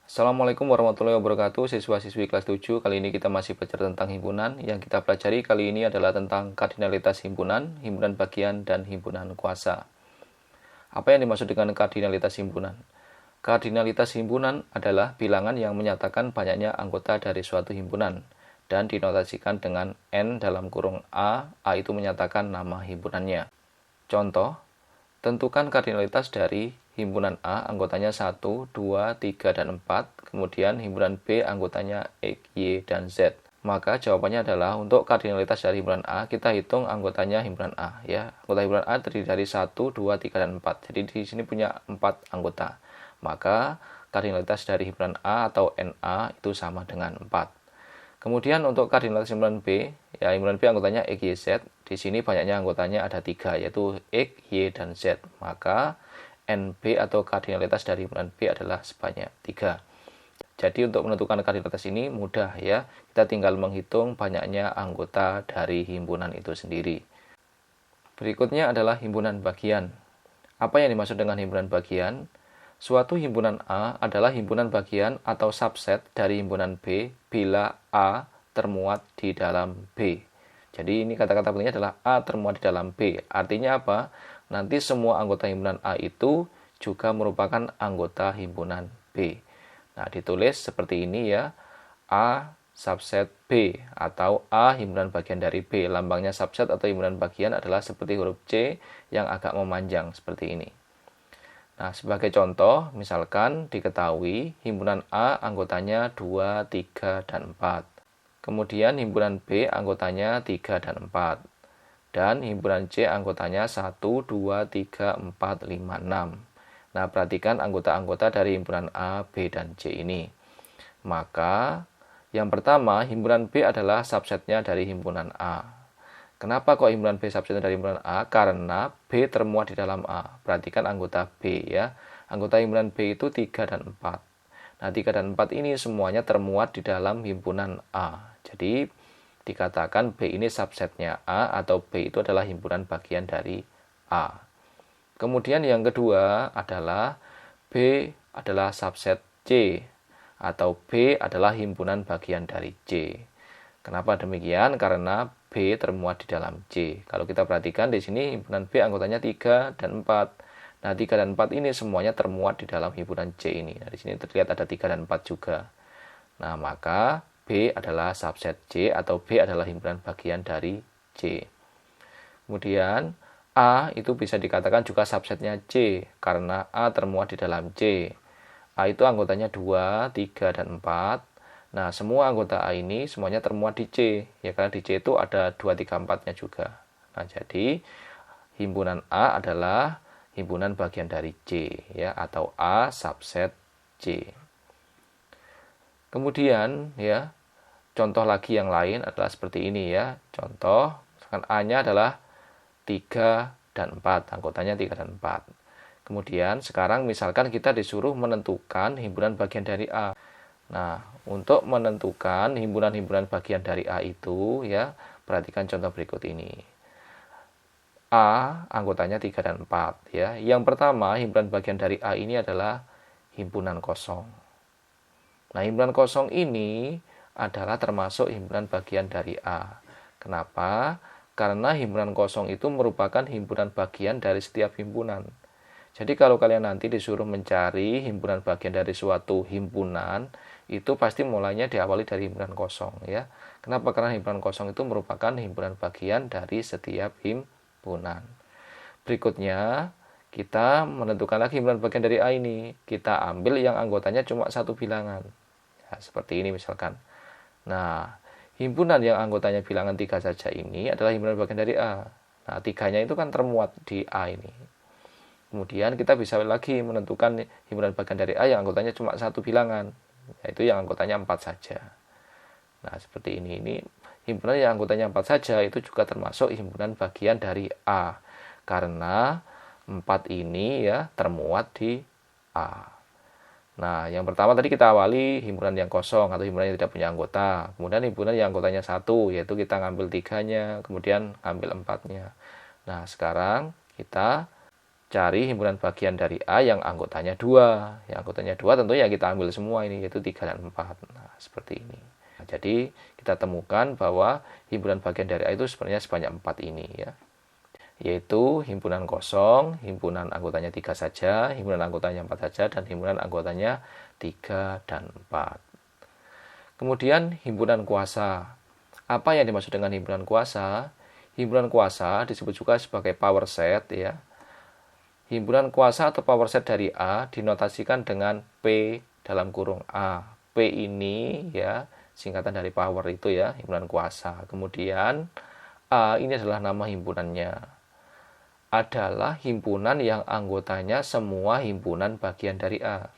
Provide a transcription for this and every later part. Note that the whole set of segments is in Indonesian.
Assalamualaikum warahmatullahi wabarakatuh, siswa-siswi kelas 7. Kali ini kita masih belajar tentang himpunan. Yang kita pelajari kali ini adalah tentang kardinalitas himpunan, himpunan bagian, dan himpunan kuasa. Apa yang dimaksud dengan kardinalitas himpunan? Kardinalitas himpunan adalah bilangan yang menyatakan banyaknya anggota dari suatu himpunan dan dinotasikan dengan N dalam kurung A itu menyatakan nama himpunannya. Contoh, tentukan kardinalitas dari himpunan A anggotanya 1, 2, 3, dan 4, kemudian himpunan B anggotanya X, Y, dan Z. Maka jawabannya adalah untuk kardinalitas dari himpunan A, kita hitung anggotanya himpunan A. Ya, anggota himpunan A terdiri dari 1, 2, 3, dan 4. Jadi di sini punya 4 anggota. Maka kardinalitas dari himpunan A atau NA itu sama dengan 4. Kemudian untuk kardinalitas himpunan B, ya himpunan B anggotanya X, Y, Z. Di sini banyaknya anggotanya ada 3, yaitu X, Y, dan Z. Maka NB atau kardinalitas dari himpunan B adalah sebanyak 3. Jadi untuk menentukan kardinalitas ini mudah ya. Kita tinggal menghitung banyaknya anggota dari himpunan itu sendiri. Berikutnya adalah himpunan bagian. Apa yang dimaksud dengan himpunan bagian? Suatu himpunan A adalah himpunan bagian atau subset dari himpunan B bila A termuat di dalam B. Jadi ini kata-kata pentingnya adalah A termuat di dalam B. Artinya apa? Nanti semua anggota himpunan A itu juga merupakan anggota himpunan B. Nah, ditulis seperti ini ya. A subset B atau A himpunan bagian dari B. Lambangnya subset atau himpunan bagian adalah seperti huruf C yang agak memanjang seperti ini. Nah, sebagai contoh, misalkan diketahui himpunan A anggotanya 2, 3, dan 4. Kemudian himpunan B anggotanya 3 dan 4. Dan himpunan C anggotanya 1, 2, 3, 4, 5, 6. Nah, perhatikan anggota-anggota dari himpunan A, B, dan C ini. Maka, yang pertama, himpunan B adalah subsetnya dari himpunan A. Kenapa kok himpunan B subsetnya dari himpunan A? Karena B termuat di dalam A. Perhatikan anggota B ya. Anggota himpunan B itu 3 dan 4. Nah, 3 dan 4 ini semuanya termuat di dalam himpunan A. Jadi, dikatakan B ini subsetnya A atau B itu adalah himpunan bagian dari A. Kemudian yang kedua adalah B adalah subset C atau B adalah himpunan bagian dari C. Kenapa demikian? Karena B termuat di dalam C. Kalau kita perhatikan di sini himpunan B anggotanya 3 dan 4. Nah, 3 dan 4 ini semuanya termuat di dalam himpunan C ini. Nah, di sini terlihat ada 3 dan 4 juga. Nah, maka B adalah subset C atau B adalah himpunan bagian dari C. Kemudian A itu bisa dikatakan juga subsetnya C karena A termuat di dalam C. A itu anggotanya 2, 3, dan 4. Nah, semua anggota A ini semuanya termuat di C. Ya, karena di C itu ada 2, 3, 4-nya juga. Nah, jadi himpunan A adalah himpunan bagian dari C ya atau A subset C. Kemudian ya, contoh lagi yang lain adalah seperti ini ya. Contoh, misalkan A-nya adalah 3 dan 4, anggotanya 3 dan 4. Kemudian sekarang misalkan kita disuruh menentukan himpunan bagian dari A. Nah, untuk menentukan himpunan-himpunan bagian dari A itu ya, perhatikan contoh berikut ini. A anggotanya 3 dan 4 ya. Yang pertama, himpunan bagian dari A ini adalah himpunan kosong. Nah, himpunan kosong ini adalah termasuk himpunan bagian dari A. Kenapa? Karena himpunan kosong itu merupakan himpunan bagian dari setiap himpunan. Jadi kalau kalian nanti disuruh mencari himpunan bagian dari suatu himpunan, itu pasti mulainya diawali dari himpunan kosong ya. Kenapa? Karena himpunan kosong itu merupakan himpunan bagian dari setiap himpunan. Berikutnya, kita menentukan lagi himpunan bagian dari A ini. Kita ambil yang anggotanya cuma satu bilangan. Ya, seperti ini misalkan. Nah, himpunan yang anggotanya bilangan 3 saja ini adalah himpunan bagian dari A. Nah, 3-nya itu kan termuat di A ini. Kemudian kita bisa lagi menentukan himpunan bagian dari A yang anggotanya cuma satu bilangan, yaitu yang anggotanya 4 saja. Nah, seperti ini. Ini himpunan yang anggotanya 4 saja itu juga termasuk himpunan bagian dari A. Karena 4 ini ya termuat di A. Nah, yang pertama tadi kita awali himpunan yang kosong atau himpunan yang tidak punya anggota. Kemudian himpunan yang anggotanya 1, yaitu kita ngambil 3-nya, kemudian ngambil 4-nya. Nah, sekarang kita cari himpunan bagian dari A yang anggotanya 2. Yang anggotanya 2 tentu ya kita ambil semua ini, yaitu 3 dan 4. Nah, seperti ini. Nah, jadi kita temukan bahwa himpunan bagian dari A itu sebenarnya sebanyak 4 ini ya. Yaitu himpunan kosong, himpunan anggotanya 3 saja, himpunan anggotanya 4 saja, dan himpunan anggotanya 3 dan 4. Kemudian himpunan kuasa. Apa yang dimaksud dengan himpunan kuasa? Himpunan kuasa disebut juga sebagai power set ya. Himpunan kuasa atau power set dari A dinotasikan dengan P dalam kurung A. P ini ya singkatan dari power itu ya, himpunan kuasa. Kemudian A ini adalah nama himpunannya. Adalah himpunan yang anggotanya semua himpunan bagian dari A.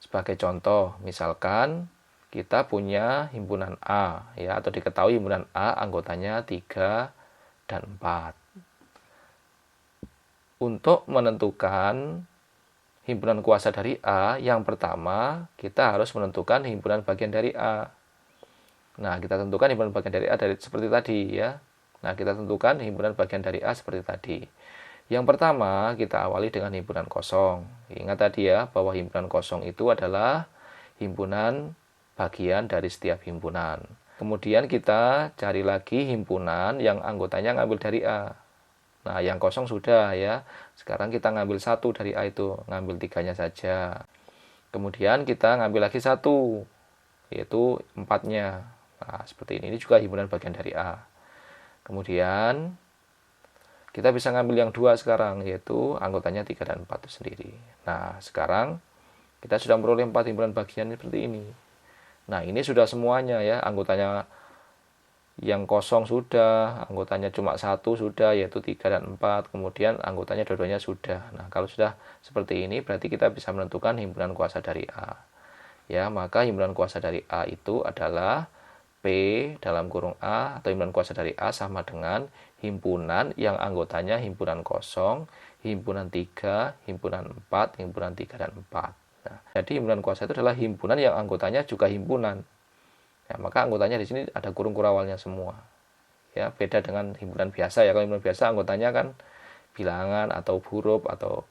Sebagai contoh, misalkan kita punya himpunan A ya, atau diketahui himpunan A anggotanya 3 dan 4. Untuk menentukan himpunan kuasa dari A, yang pertama kita harus menentukan himpunan bagian dari A. Nah, kita tentukan himpunan bagian dari A seperti tadi ya. Nah, kita tentukan himpunan bagian dari A seperti tadi. Yang pertama kita awali dengan himpunan kosong. Ingat tadi ya bahwa himpunan kosong itu adalah himpunan bagian dari setiap himpunan. Kemudian kita cari lagi himpunan yang anggotanya ngambil dari A. Nah, yang kosong sudah ya. Sekarang kita ngambil 1 dari A itu, ngambil 3-nya saja. Kemudian kita ngambil lagi 1, yaitu 4-nya. Nah, seperti ini juga himpunan bagian dari A. Kemudian kita bisa ngambil yang 2 sekarang, yaitu anggotanya 3 dan 4 itu sendiri. Nah, sekarang kita sudah memperoleh 4 himpunan bagian seperti ini. Nah, ini sudah semuanya ya, anggotanya yang kosong sudah, anggotanya cuma 1 sudah, yaitu 3 dan 4, kemudian anggotanya dua-duanya sudah. Nah, kalau sudah seperti ini, berarti kita bisa menentukan himpunan kuasa dari A. Ya, maka himpunan kuasa dari A itu adalah P dalam kurung A, atau himpunan kuasa dari A sama dengan himpunan yang anggotanya himpunan kosong, himpunan 3, himpunan 4, himpunan 3 dan 4. Nah, jadi himpunan kuasa itu adalah himpunan yang anggotanya juga himpunan. Ya, maka anggotanya di sini ada kurung kurawalnya semua. Ya, beda dengan himpunan biasa ya. Kalau himpunan biasa anggotanya kan bilangan atau huruf atau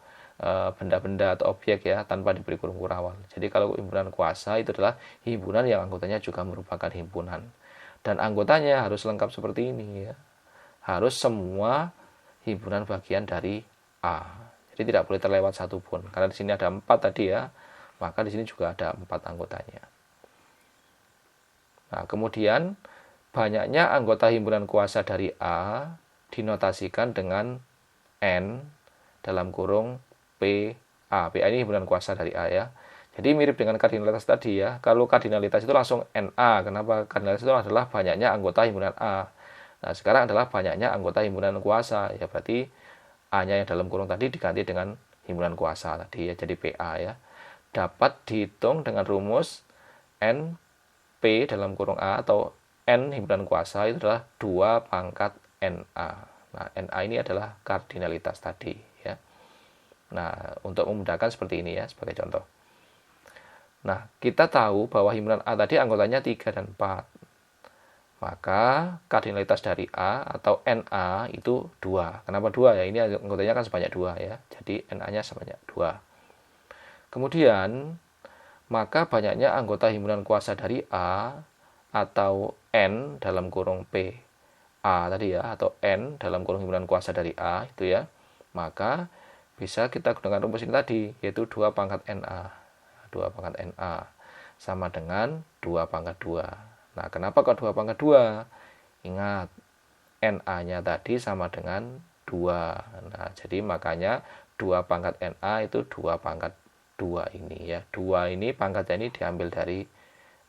benda-benda atau objek ya tanpa diberi kurung kurawal. Jadi kalau himpunan kuasa itu adalah himpunan yang anggotanya juga merupakan himpunan. Dan anggotanya harus lengkap seperti ini ya. Harus semua himpunan bagian dari A. Jadi tidak boleh terlewat satu pun. Karena di sini ada 4 tadi ya. Maka di sini juga ada 4 anggotanya. Nah, kemudian banyaknya anggota himpunan kuasa dari A dinotasikan dengan N dalam kurung PA. PA ini himpunan kuasa dari A ya. Jadi mirip dengan kardinalitas tadi ya. Kalau kardinalitas itu langsung NA. Kenapa? Kardinalitas itu adalah banyaknya anggota himpunan A. Nah, sekarang adalah banyaknya anggota himpunan kuasa. Ya berarti A-nya yang dalam kurung tadi diganti dengan himpunan kuasa tadi ya. Jadi PA ya. Dapat dihitung dengan rumus N P dalam kurung A atau N himpunan kuasa itu adalah 2 pangkat NA. Nah, NA ini adalah kardinalitas tadi ya. Nah, untuk memudahkan seperti ini ya sebagai contoh. Nah, kita tahu bahwa himpunan A tadi anggotanya 3 dan 4. Maka kardinalitas dari A atau NA itu 2. Kenapa 2 ya? Ini anggotanya kan sebanyak 2 ya. Jadi NA-nya sebanyak 2. Kemudian maka banyaknya anggota himpunan kuasa dari A atau N dalam kurung P A tadi ya, atau N dalam kurung himpunan kuasa dari A itu ya, maka bisa kita gunakan rumus ini tadi, yaitu 2 pangkat NA. 2 pangkat NA sama dengan 2 pangkat 2. Nah, kenapa kok 2 pangkat 2? Ingat, NA-nya tadi sama dengan 2. Nah, jadi makanya 2 pangkat NA itu 2 pangkat 2 ini ya. 2 ini pangkatnya ini diambil dari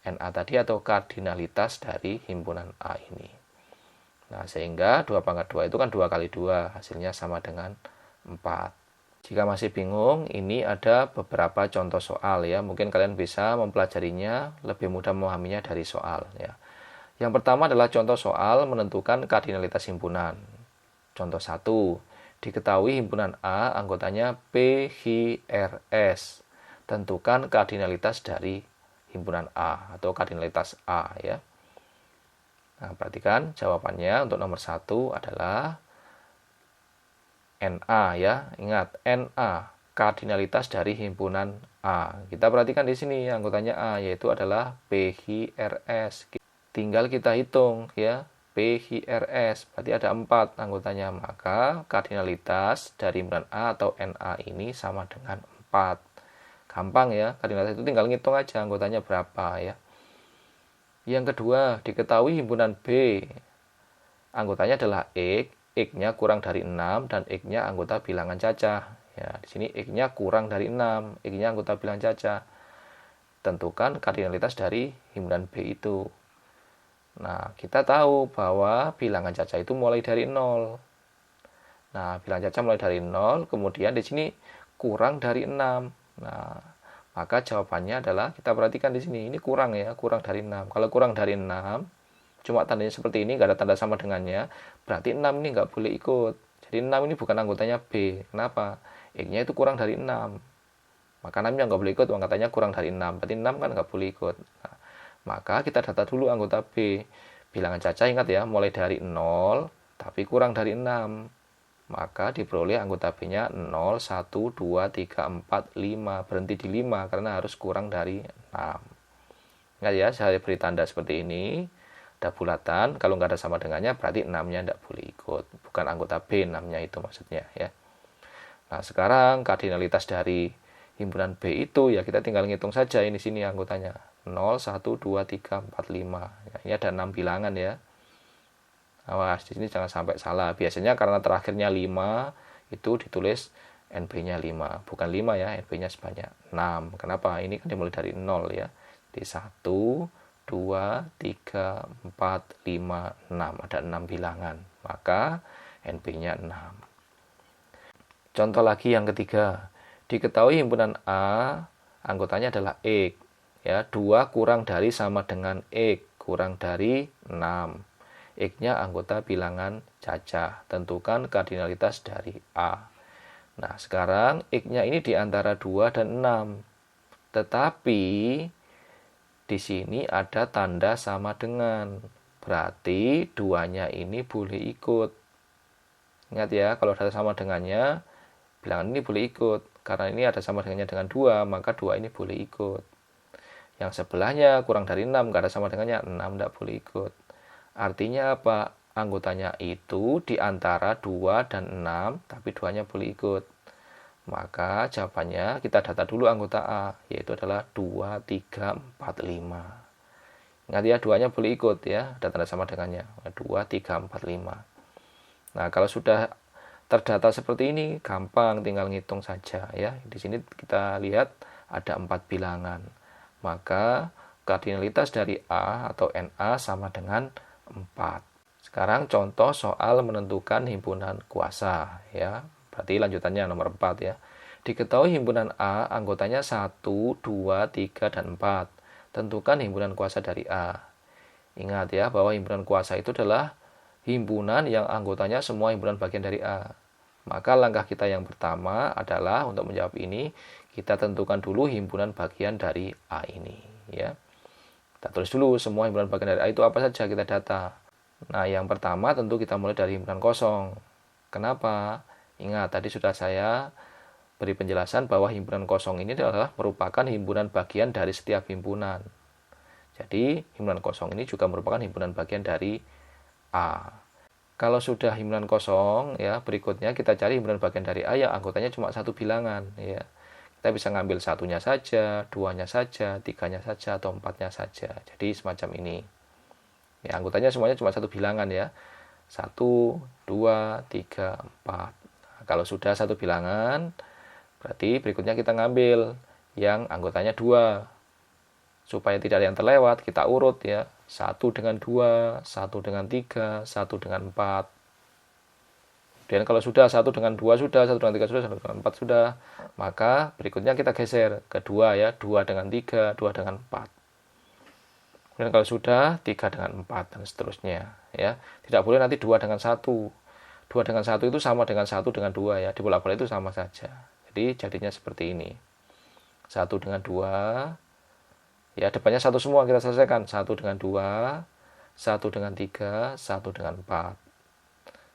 NA tadi atau kardinalitas dari himpunan A ini. Nah, sehingga 2 pangkat 2 itu kan 2 kali 2, hasilnya sama dengan 4. Jika masih bingung, ini ada beberapa contoh soal ya. Mungkin kalian bisa mempelajarinya, lebih mudah memahaminya dari soal ya. Yang pertama adalah contoh soal menentukan kardinalitas himpunan. Contoh 1. Diketahui himpunan A anggotanya PHRS. Tentukan kardinalitas dari himpunan A atau kardinalitas A ya. Nah, perhatikan jawabannya untuk nomor 1 adalah Na ya. Ingat, Na kardinalitas dari himpunan A. Kita perhatikan di sini anggotanya A, yaitu adalah PHRS. Tinggal kita hitung ya, PHRS berarti ada 4 anggotanya, maka kardinalitas dari himpunan A atau Na ini sama dengan 4. Gampang ya, kardinalitas itu tinggal ngitung aja anggotanya berapa ya. Yang kedua, diketahui himpunan B anggotanya adalah X, X-nya kurang dari 6 dan X-nya anggota bilangan cacah. Ya, di sini X-nya kurang dari 6, X-nya anggota bilangan cacah. Tentukan kardinalitas dari himpunan B itu. Nah, kita tahu bahwa bilangan cacah itu mulai dari 0. Nah, bilangan cacah mulai dari 0, kemudian di sini kurang dari 6. Nah, maka jawabannya adalah, kita perhatikan di sini, ini kurang ya, kurang dari 6. Kalau kurang dari 6, cuma tandanya seperti ini, nggak ada tanda sama dengannya, berarti 6 ini nggak boleh ikut. Jadi 6 ini bukan anggotanya B. Kenapa? X-nya itu kurang dari 6. Maka 6-nya nggak boleh ikut, katanya kurang dari 6. Berarti 6 kan nggak boleh ikut. Nah, maka kita data dulu anggota B. Bilangan cacah ingat ya, mulai dari 0, tapi kurang dari 6. Maka diperoleh anggota B-nya 0, 1, 2, 3, 4, 5. Berhenti di 5 karena harus kurang dari 6. Ingat ya, saya beri tanda seperti ini. Ada bulatan, kalau nggak ada sama dengannya berarti 6-nya tidak boleh ikut. Bukan anggota B 6-nya itu maksudnya ya. Nah, sekarang kardinalitas dari himpunan B itu ya kita tinggal ngitung saja ini sini anggotanya. 0, 1, 2, 3, 4, 5. Ya, ini ada 6 bilangan ya. Awas, di sini jangan sampai salah. Biasanya karena terakhirnya 5 itu ditulis NB-nya 5. Bukan 5 ya, NB-nya sebanyak 6. Kenapa? Ini kan dimulai dari 0 ya. Di 1, 2, 3, 4, 5, 6. Ada 6 bilangan. Maka NB-nya 6. Contoh lagi yang ketiga. Diketahui himpunan A anggotanya adalah X. Ya, 2 kurang dari sama dengan X. Kurang dari 6. X-nya anggota bilangan cacah. Tentukan kardinalitas dari A. Nah, sekarang X-nya ini di antara 2 dan 6. Tetapi di sini ada tanda sama dengan. Berarti 2-nya ini boleh ikut. Ingat ya, kalau ada sama dengannya, bilangan ini boleh ikut. Karena ini ada sama dengannya dengan 2, maka 2 ini boleh ikut. Yang sebelahnya kurang dari 6, nggak ada sama dengannya, 6 tidak boleh ikut. Artinya apa? Anggotanya itu di antara 2 dan 6, tapi 2-nya boleh ikut. Maka jawabannya kita data dulu anggota A, yaitu adalah 2, 3, 4, 5. Ingat ya, 2-nya boleh ikut ya, ada tanda sama dengannya. 2, 3, 4, 5. Nah, kalau sudah terdata seperti ini, gampang tinggal ngitung saja ya. Di sini kita lihat ada 4 bilangan. Maka kardinalitas dari A atau NA sama dengan 4. Sekarang contoh soal menentukan himpunan kuasa ya. Berarti lanjutannya nomor 4 ya. Diketahui himpunan A anggotanya 1, 2, 3, dan 4. Tentukan himpunan kuasa dari A. Ingat ya bahwa himpunan kuasa itu adalah himpunan yang anggotanya semua himpunan bagian dari A. Maka langkah kita yang pertama adalah untuk menjawab ini, kita tentukan dulu himpunan bagian dari A ini ya. Kita tulis dulu semua himpunan bagian dari A itu apa saja, kita data. Nah, yang pertama tentu kita mulai dari himpunan kosong. Kenapa? Ingat, tadi sudah saya beri penjelasan bahwa himpunan kosong ini adalah merupakan himpunan bagian dari setiap himpunan. Jadi, himpunan kosong ini juga merupakan himpunan bagian dari A. Kalau sudah himpunan kosong, ya berikutnya kita cari himpunan bagian dari A yang anggotanya cuma satu bilangan. Ya. Kita bisa ngambil satunya saja, duanya saja, tiganya saja, atau empatnya saja. Jadi, semacam ini. Ya, anggotanya semuanya cuma satu bilangan ya. 1, 2, 3, 4. Nah, kalau sudah satu bilangan, berarti berikutnya kita ngambil yang anggotanya 2. Supaya tidak ada yang terlewat, kita urut ya. 1 dengan 2, 1 dengan 3, 1 dengan 4. Dan kalau sudah 1 dengan 2 sudah, 1 dengan 3 sudah, 1 dengan 4 sudah, maka berikutnya kita geser ke 2 ya. 2 dengan 3, 2 dengan 4. Dan kalau sudah 3 dengan 4 dan seterusnya ya. Tidak boleh nanti 2 dengan 1. 2 dengan 1 itu sama dengan 1 dengan 2 ya. Dibolak-balik itu sama saja. Jadi jadinya seperti ini. 1 dengan 2. Ya, depannya 1 semua kita selesaikan. 1 dengan 2, 1 dengan 3, 1 dengan 4.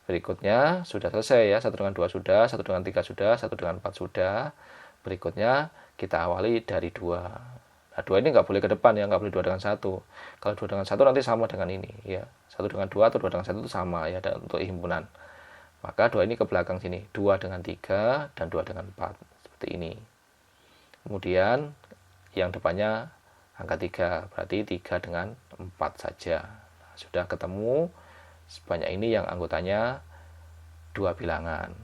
Berikutnya sudah selesai ya, 1 dengan 2 sudah, 1 dengan 3 sudah, 1 dengan 4 sudah. Berikutnya kita awali dari 2. Nah, 2 ini nggak boleh ke depan ya, nggak boleh 2 dengan 1. Kalau 2 dengan 1 nanti sama dengan ini ya. 1 dengan 2 atau 2 dengan 1 itu sama ya untuk himpunan. Maka 2 ini ke belakang sini, 2 dengan 3 dan 2 dengan 4. Seperti ini. Kemudian yang depannya angka 3, berarti 3 dengan 4 saja. Nah, sudah ketemu sebanyak ini yang anggotanya 2 bilangan.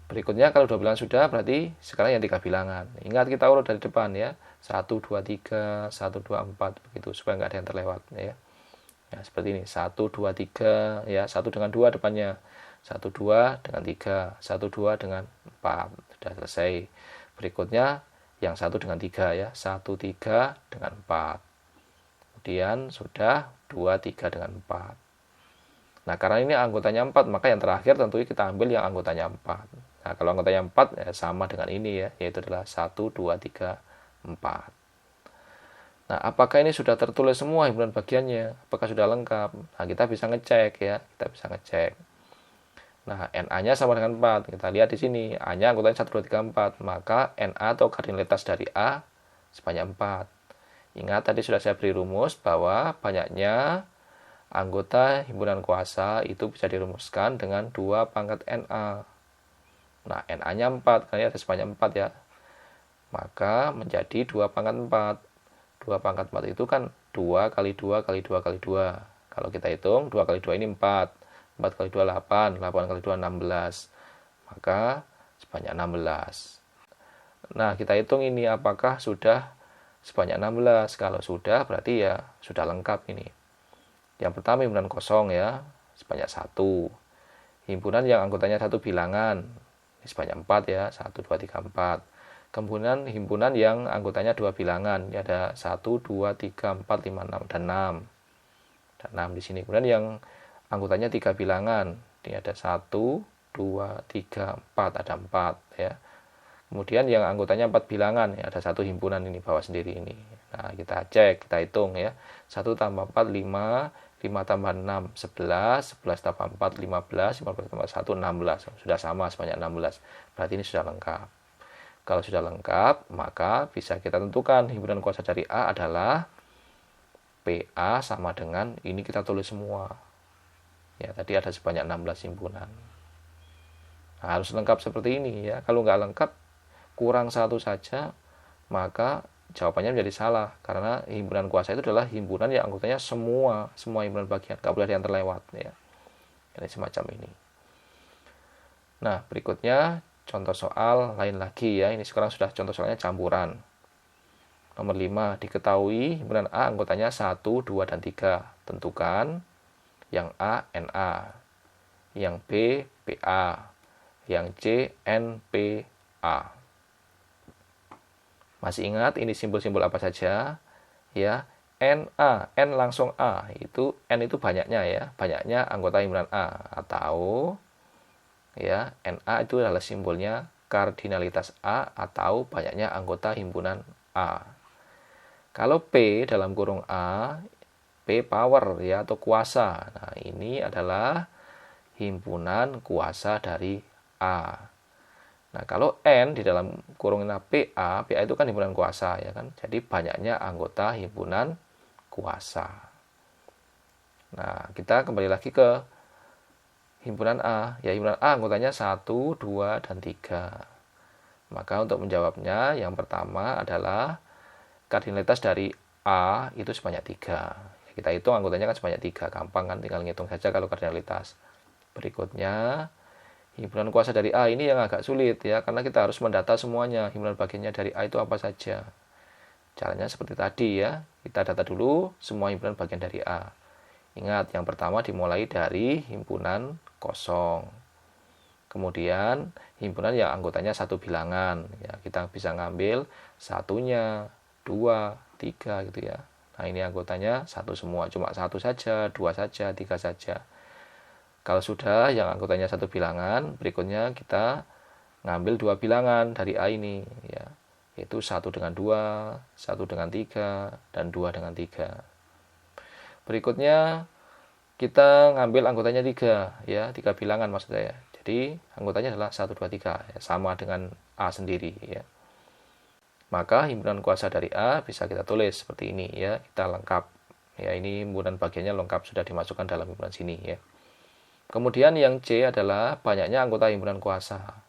Berikutnya kalau 2 bilangan sudah, berarti sekarang yang 3 bilangan. Ingat kita urut dari depan ya. 1, 2, 3, 1, 2, 4 begitu supaya nggak ada yang terlewat ya. Ya, seperti ini. 1, 2, 3 ya, 1 dengan 2 depannya. 1, 2 dengan 3, 1, 2 dengan 4. Sudah selesai. Berikutnya yang 1 dengan 3 ya. 1, 3 dengan 4. Kemudian sudah 2, 3 dengan 4. Nah, karena ini anggotanya 4, maka yang terakhir tentunya kita ambil yang anggotanya 4. Nah, kalau anggotanya 4 ya sama dengan ini ya, yaitu adalah 1, 2, 3, 4. Nah, apakah ini sudah tertulis semua himpunan bagiannya? Apakah sudah lengkap? Nah, kita bisa ngecek ya, kita bisa ngecek. Nah, NA-nya sama dengan 4. Kita lihat di sini, A-nya anggotanya 1, 2, 3, 4. Maka NA atau kardinalitas dari A sebanyak 4. Ingat tadi sudah saya beri rumus bahwa banyaknya anggota himpunan kuasa itu bisa dirumuskan dengan 2 pangkat NA. Nah, NA-nya 4, karena ada sebanyak 4 ya. Maka menjadi 2 pangkat 4. 2 pangkat 4 itu kan 2 kali 2 kali 2 kali 2. Kalau kita hitung, 2 kali 2 ini 4. 4 kali 2, 8. 8 kali 2, 16. Maka sebanyak 16. Nah, kita hitung ini apakah sudah sebanyak 16. Kalau sudah, berarti ya sudah lengkap ini. Yang pertama himpunan kosong ya, sebanyak 1. Himpunan yang anggotanya 1 bilangan, ini sebanyak 4 ya, 1, 2, 3, 4. Kemudian himpunan yang anggotanya 2 bilangan, ini ada 1, 2, 3, 4, 5, 6, dan 6. Dan 6 di sini. Kemudian yang anggotanya 3 bilangan, ini ada 1, 2, 3, 4, ada 4 ya. Kemudian yang anggotanya 4 bilangan, ya ada 1 himpunan ini bawah sendiri ini. Nah, kita cek, kita hitung ya. 1 tambah 4, 5, 5 tambah 6, 11, 11 tambah 4, 15, 15 tambah 1, 16. Sudah sama sebanyak 16. Berarti ini sudah lengkap. Kalau sudah lengkap, maka bisa kita tentukan himpunan kuasa dari A adalah PA sama dengan, ini kita tulis semua. Ya, tadi ada sebanyak 16 himpunan. Nah, harus lengkap seperti ini ya. Kalau nggak lengkap, kurang satu saja, maka jawabannya menjadi salah. Karena himpunan kuasa itu adalah himpunan yang anggotanya semua himpunan bagian. Nggak boleh ada yang terlewat ya. Ini semacam ini. Nah, berikutnya contoh soal lain lagi ya. Ini sekarang sudah contoh soalnya campuran. Nomor 5, diketahui himpunan A anggotanya 1, 2, dan 3. Tentukan yang A, NA. Yang B, PA. Yang C, NPA. Masih ingat ini simbol-simbol apa saja? Ya, NA, N langsung A. N itu banyaknya ya. Banyaknya anggota himpunan A. Atau ya, NA itu adalah simbolnya kardinalitas A atau banyaknya anggota himpunan A. Kalau P dalam kurung A, P power ya atau kuasa. Nah, ini adalah himpunan kuasa dari A. Nah, kalau N di dalam kurungnya PA, PA itu kan himpunan kuasa ya kan. Jadi banyaknya anggota himpunan kuasa. Nah, kita kembali lagi ke himpunan A. Ya, himpunan A anggotanya 1, 2, dan 3. Maka untuk menjawabnya, yang pertama adalah kardinalitas dari A itu sebanyak 3. Kita hitung anggotanya kan sebanyak 3. Gampang kan, tinggal ngitung saja kalau kardinalitas. Berikutnya, himpunan kuasa dari A ini yang agak sulit ya, karena kita harus mendata semuanya. Himpunan bagiannya dari A itu apa saja. Caranya seperti tadi ya. Kita data dulu semua himpunan bagian dari A. Ingat, yang pertama dimulai dari himpunan kosong. Kemudian himpunan yang anggotanya 1 bilangan. Ya, kita bisa ngambil 1-nya, 2, 3 gitu ya. Nah, ini anggotanya 1 semua. Cuma 1 saja, 2 saja, 3 saja. Kalau sudah yang anggotanya 1 bilangan, berikutnya kita ngambil 2 bilangan dari A ini ya. Yaitu 1 dengan 2, 1 dengan 3, dan 2 dengan 3. Berikutnya kita ngambil anggotanya 3 ya, 3 bilangan maksud saya. Jadi anggotanya adalah 1, 2, 3 ya, sama dengan A sendiri ya. Maka himpunan kuasa dari A bisa kita tulis seperti ini ya, kita lengkap. Ya, ini himpunan bagiannya lengkap sudah dimasukkan dalam himpunan sini ya. Kemudian yang C adalah banyaknya anggota himpunan kuasa.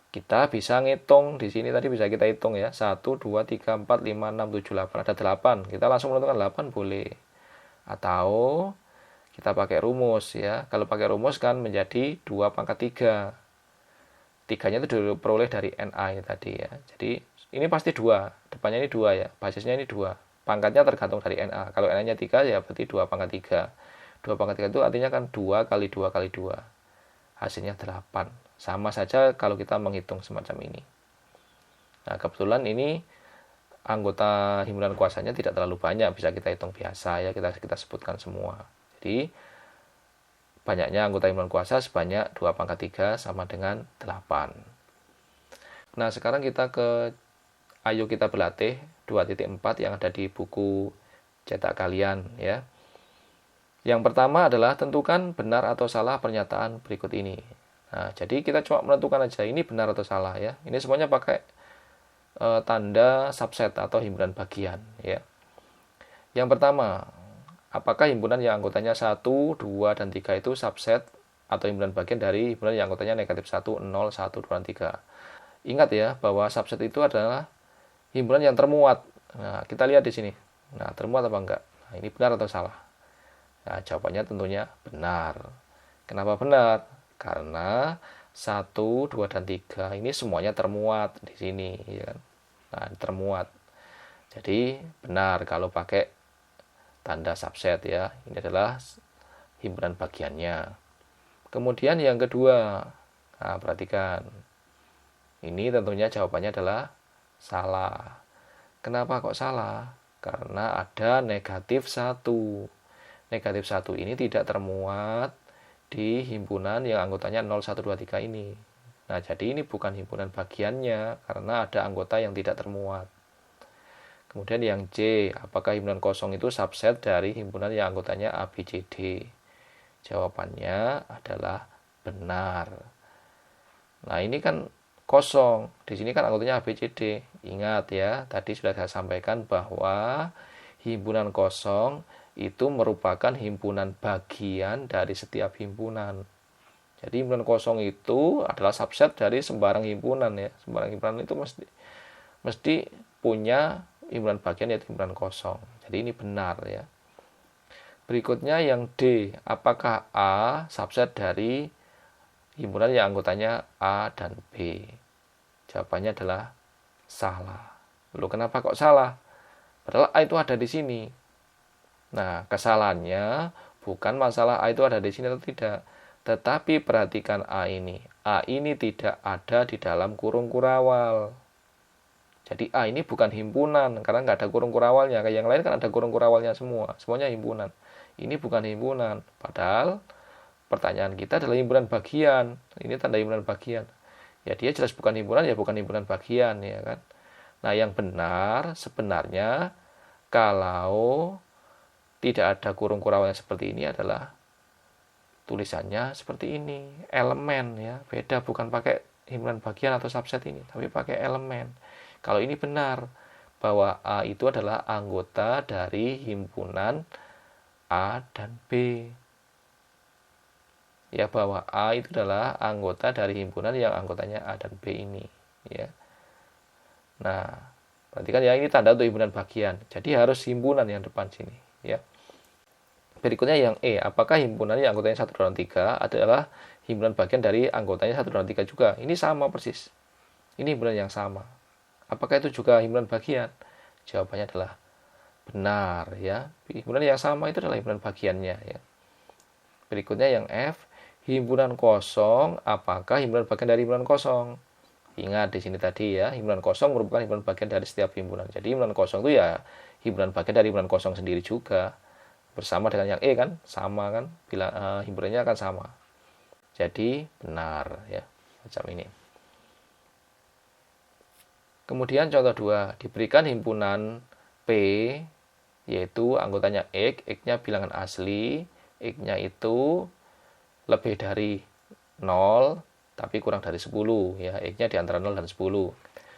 Kita bisa ngitung di sini tadi bisa kita hitung ya. 1 2 3 4 5 6 7 8. Ada 8. Kita langsung menentukan 8 boleh. Atau kita pakai rumus ya. Kalau pakai rumus kan menjadi 2 pangkat 3. 3-nya itu diperoleh dari NA tadi ya. Jadi ini pasti 2. Depannya ini 2 ya. Basisnya ini 2. Pangkatnya tergantung dari NA. Kalau NA-nya 3 ya berarti 2 pangkat 3. 2 pangkat 3 itu artinya kan 2 kali 2 kali 2. Hasilnya 8. Sama saja kalau kita menghitung semacam ini. Nah, kebetulan ini anggota himpunan kuasanya tidak terlalu banyak, bisa kita hitung biasa ya, kita sebutkan semua. Jadi banyaknya anggota himpunan kuasa sebanyak 2 pangkat 3 sama dengan 8. Nah, sekarang kita ke ayo kita berlatih 2.4 yang ada di buku cetak kalian ya. Yang pertama adalah tentukan benar atau salah pernyataan berikut ini. Nah, jadi kita cuma menentukan aja ini benar atau salah ya. Ini semuanya pakai tanda subset atau himpunan bagian ya. Yang pertama, apakah himpunan yang anggotanya 1, 2, dan 3 itu subset atau himpunan bagian dari himpunan yang anggotanya negatif 1, 0, 1, 2, dan 3. Ingat ya bahwa subset itu adalah himpunan yang termuat. Nah, kita lihat di sini. Nah, termuat apa enggak? Nah, ini benar atau salah? Nah, jawabannya tentunya benar. Kenapa benar? Karena 1, 2, dan 3 ini semuanya termuat di sini. Ya. Nah, termuat. Jadi benar kalau pakai tanda subset ya. Ini adalah himpunan bagiannya. Kemudian yang kedua. Nah, perhatikan. Ini tentunya jawabannya adalah salah. Kenapa kok salah? Karena ada negatif 1. Negatif 1 ini tidak termuat di himpunan yang anggotanya 0, 1, 2, 3 ini. Nah, jadi ini bukan himpunan bagiannya karena ada anggota yang tidak termuat. Kemudian yang C, apakah himpunan kosong itu subset dari himpunan yang anggotanya A, B, C, D? Jawabannya adalah benar. Nah, ini kan kosong. Di sini kan anggotanya A, B, C, D. Ingat ya, tadi sudah saya sampaikan bahwa himpunan kosong itu merupakan himpunan bagian dari setiap himpunan. Jadi himpunan kosong itu adalah subset dari sembarang himpunan ya. Sembarang himpunan itu mesti punya himpunan bagian yaitu himpunan kosong. Jadi ini benar ya. Berikutnya yang D, apakah A subset dari himpunan yang anggotanya A dan B? Jawabannya adalah salah. Lalu kenapa kok salah? Padahal A itu ada di sini. Nah, kesalahannya bukan masalah A itu ada di sini atau tidak. Tetapi perhatikan A ini. A ini tidak ada di dalam kurung kurawal. Jadi A ini bukan himpunan, karena nggak ada kurung kurawalnya. Kayak yang lain kan ada kurung kurawalnya semua. Semuanya himpunan. Ini bukan himpunan. Padahal pertanyaan kita adalah himpunan bagian. Ini tanda himpunan bagian. Ya dia jelas bukan himpunan, ya bukan himpunan bagian. Ya kan? Nah, yang benar sebenarnya kalau tidak ada kurung kurawalnya seperti ini adalah tulisannya seperti ini, elemen ya, beda bukan pakai himpunan bagian atau subset ini, tapi pakai elemen. Kalau ini benar bahwa A itu adalah anggota dari himpunan A dan B. Ya, bahwa A itu adalah anggota dari himpunan yang anggotanya A dan B ini, ya. Nah, perhatikan ya ini tanda untuk himpunan bagian. Jadi harus himpunan yang depan sini, ya. Berikutnya yang E, apakah himpunan yang anggotanya 1, 2, dan 3 adalah himpunan bagian dari anggotanya 1, 2, dan 3 juga? Ini sama persis. Ini himpunan yang sama. Apakah itu juga himpunan bagian? Jawabannya adalah benar ya. Himpunan yang sama itu adalah himpunan bagiannya ya. Berikutnya yang F, himpunan kosong apakah himpunan bagian dari himpunan kosong? Ingat di sini tadi ya, himpunan kosong merupakan himpunan bagian dari setiap himpunan. Jadi himpunan kosong itu ya himpunan bagian dari himpunan kosong sendiri juga. Bersama dengan yang E kan, sama kan, bila himpunannya akan sama. Jadi benar ya, macam ini. Kemudian contoh 2, diberikan himpunan P yaitu anggotanya X, X-nya bilangan asli, X-nya itu lebih dari 0 tapi kurang dari 10 ya. X-nya di antara 0 dan 10.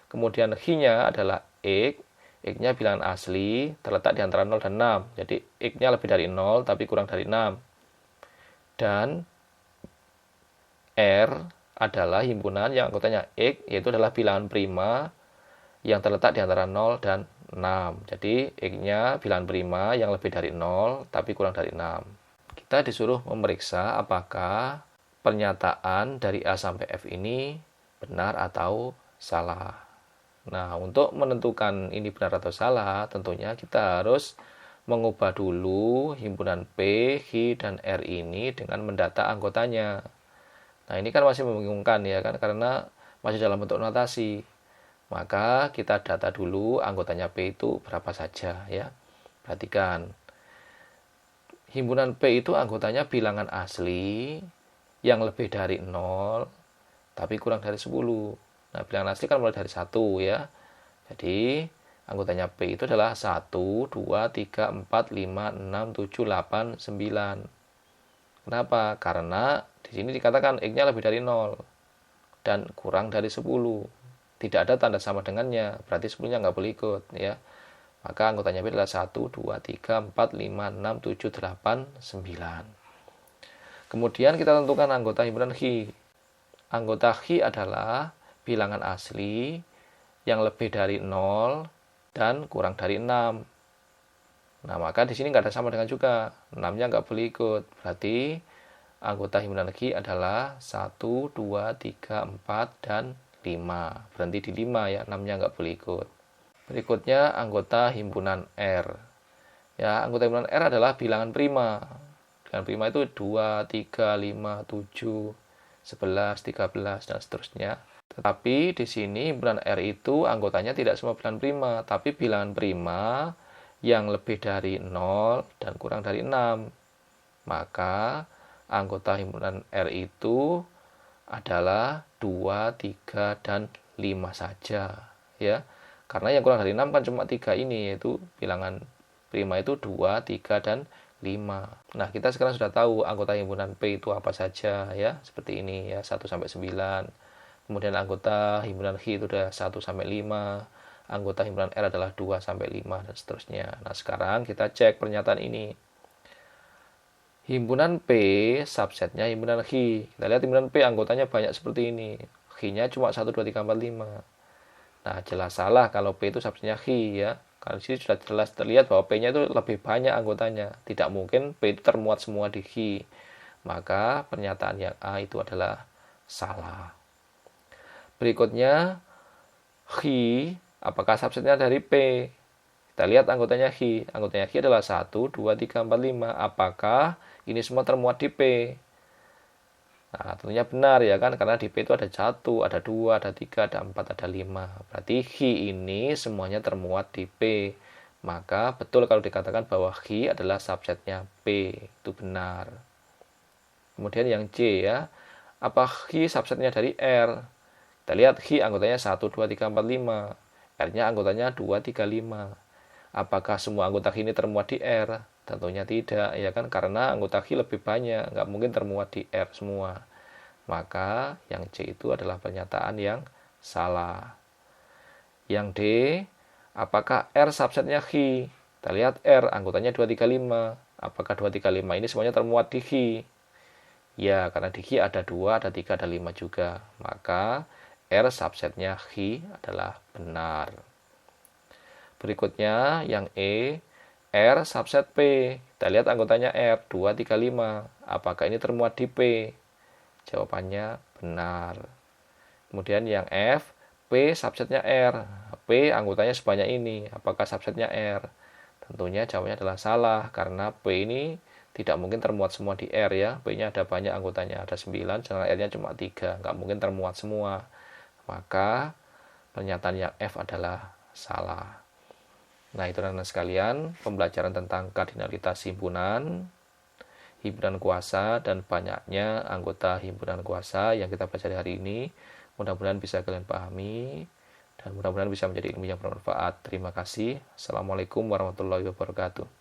Kemudian X-nya adalah X-nya bilangan asli terletak di antara 0 dan 6. Jadi X-nya lebih dari 0 tapi kurang dari 6. Dan R adalah himpunan yang anggotanya X, yaitu adalah bilangan prima yang terletak di antara 0 dan 6. Jadi X-nya bilangan prima yang lebih dari 0 tapi kurang dari 6. Kita disuruh memeriksa apakah pernyataan dari A sampai F ini benar atau salah. Nah, untuk menentukan ini benar atau salah, tentunya kita harus mengubah dulu himpunan P, Q, dan R ini dengan mendata anggotanya. Nah, ini kan masih membingungkan ya kan, karena masih dalam bentuk notasi. Maka kita data dulu anggotanya P itu berapa saja ya. Perhatikan. Himpunan P itu anggotanya bilangan asli yang lebih dari 0 tapi kurang dari 10. Nah, bilangan asli kan mulai dari 1 ya. Jadi, anggotanya P itu adalah 1, 2, 3, 4, 5, 6, 7, 8, 9. Kenapa? Karena di sini dikatakan X-nya lebih dari 0 dan kurang dari 10. Tidak ada tanda sama dengannya, berarti 10-nya nggak boleh ikut ya. Maka anggotanya P adalah 1, 2, 3, 4, 5, 6, 7, 8, 9. Kemudian kita tentukan anggota himpunan X. Anggota X adalah bilangan asli yang lebih dari 0 dan kurang dari 6. Nah, maka di sini nggak ada sama dengan juga. 6-nya nggak boleh ikut. Berarti anggota himpunan X adalah 1, 2, 3, 4, dan 5. Berhenti di 5 ya, 6-nya nggak boleh ikut. Berikutnya anggota himpunan R. Ya, anggota himpunan R adalah bilangan prima. Bilangan prima itu 2, 3, 5, 7, 11, 13, dan seterusnya. Tetapi di sini himpunan R itu anggotanya tidak semua bilangan prima, tapi bilangan prima yang lebih dari 0 dan kurang dari 6. Maka anggota himpunan R itu adalah 2, 3, dan 5 saja ya. Karena yang kurang dari 6 kan cuma 3 ini, yaitu bilangan prima itu 2, 3, dan 5. Nah, kita sekarang sudah tahu anggota himpunan P itu apa saja ya, seperti ini ya, 1 sampai 9. Kemudian anggota himpunan X itu sudah 1 sampai 5. Anggota himpunan R adalah 2 sampai 5 dan seterusnya. Nah, sekarang kita cek pernyataan ini. Himpunan P subsetnya himpunan X. Kita lihat himpunan P anggotanya banyak seperti ini. X-nya cuma 1, 2, 3, 4, 5. Nah, jelas salah kalau P itu subsetnya X ya. Kalau sini sudah jelas terlihat bahwa P-nya itu lebih banyak anggotanya. Tidak mungkin P itu termuat semua di X. Maka pernyataan yang A itu adalah salah. Berikutnya, X apakah subsetnya dari P? Kita lihat anggotanya X. Anggotanya X adalah 1, 2, 3, 4, 5. Apakah ini semua termuat di P? Nah, tentunya benar ya kan, karena di P itu ada 1, ada 2, ada 3, ada 4, ada 5. Berarti X ini semuanya termuat di P. Maka betul kalau dikatakan bahwa X adalah subsetnya P. Itu benar. Kemudian yang C ya. Apa X subsetnya dari R? Kita lihat X anggotanya 1, 2, 3, 4, 5. R-nya anggotanya 2, 3, 5. Apakah semua anggota X ini termuat di R? Tentunya tidak, ya kan, karena anggota X lebih banyak, nggak mungkin termuat di R semua. Maka yang C itu adalah pernyataan yang salah. Yang D, apakah R subsetnya X? Kita lihat R anggotanya 2, 3, 5. Apakah 2, 3, 5 ini semuanya termuat di X? Ya, karena di X ada 2, ada 3, ada 5 juga. Maka R subsetnya X adalah benar. Berikutnya yang E, R subset P. Kita lihat anggotanya R, 2, 3, 5. Apakah ini termuat di P? Jawabannya benar. Kemudian yang F, P subsetnya R. P anggotanya sebanyak ini. Apakah subsetnya R? Tentunya jawabannya adalah salah, karena P ini tidak mungkin termuat semua di R ya. P-nya ada banyak anggotanya, ada 9, sedangkan R-nya cuma 3. Nggak mungkin termuat semua. Maka pernyataan yang F adalah salah. Nah, itu rekan-rekan sekalian, pembelajaran tentang kardinalitas himpunan, himpunan kuasa, dan banyaknya anggota himpunan kuasa yang kita pelajari hari ini. Mudah-mudahan bisa kalian pahami, dan mudah-mudahan bisa menjadi ilmu yang bermanfaat. Terima kasih. Assalamualaikum warahmatullahi wabarakatuh.